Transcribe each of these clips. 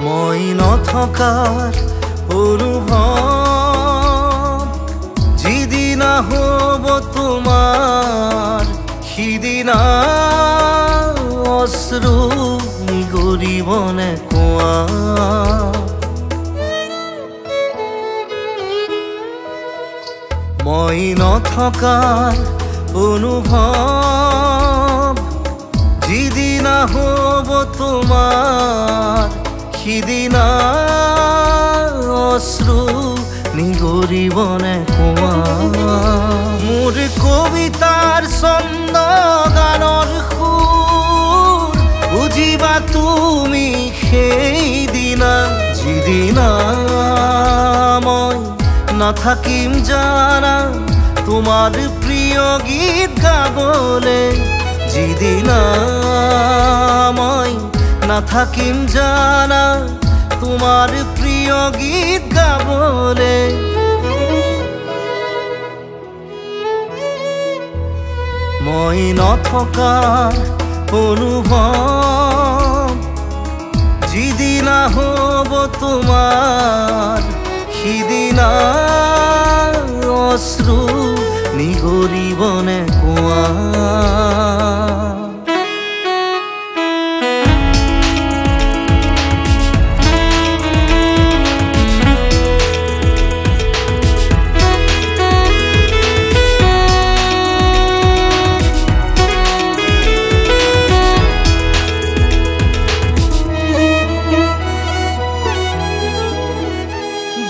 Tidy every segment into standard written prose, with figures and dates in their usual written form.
মই নথকাৰ অনুভৱ যিদিনা হ'ব তোমাৰ সিদিনা অশ্ৰু নিগৰিবনে কোৱা মই নথকাৰ অনুভৱ যিদিনা হ'ব তোমাৰ সিদিনা অশ্ৰু নিগৰিবনে কোৱা মোৰ কবিতাৰ ছন্দ গানৰ সুৰ বুজিবা তুমি সেইদিনা যিদিনা মই নাথাকিম জানা তোমাৰ প্ৰিয় গীত গাবলে যিদিনা মই নাথাকিম জানা তোমাৰ প্ৰিয় গীত গাবলে মই নথকাৰ অনুভৱ যিদিনা হ'ব তোমাৰ সিদিনা অশ্ৰু নিগৰিবনে কোৱা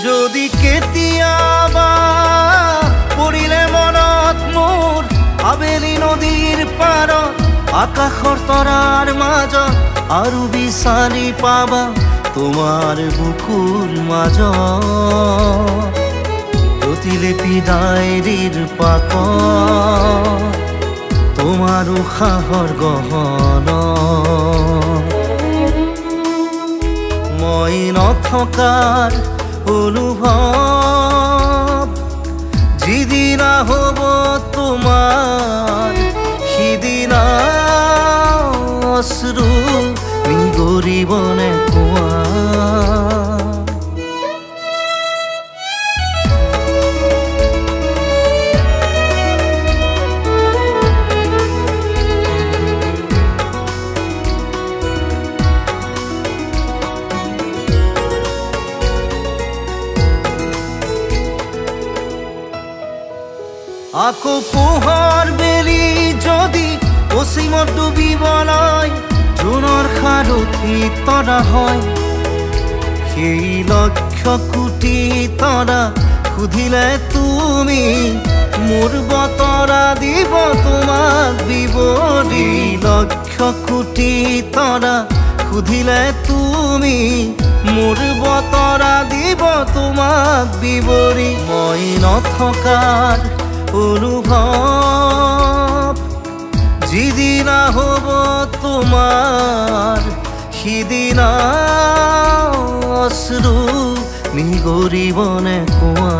যদি কেতিয়াবা পৰিলে মনত মোৰ আবেলি নদীৰ পাৰত আকাশৰ তৰাৰ মাজত আৰু বিচাৰি পাবা তোমাৰ বুকুৰ মাজত প্ৰতিলিপি ডায়েৰীৰ পাতত তোমাৰ উশাহৰ গহনা মই নথকাৰ অনুভৱ যিদিনা হ'ব তোমাৰ সিদিনা অশ্ৰু নিগৰিবনে কোৱা আকৌ পোহৰ বেলি যদি অসীমত ডুবিবলৈ জোনৰ সাৰথি তৰা হয় সেই লক্ষ কোটি তৰা সুধিলে তুমি মোৰ বতৰা দিব তোমাক বিৱৰি লক্ষ কোটি তৰা সুধিলে তুমি মোৰ বতৰা দিব তোমাক বিৱৰি মই নথকাৰ অনুভৱ যিদিনা হ'ব তোমাৰ সিদিনা অশ্ৰু নিগৰিবনে কোৱা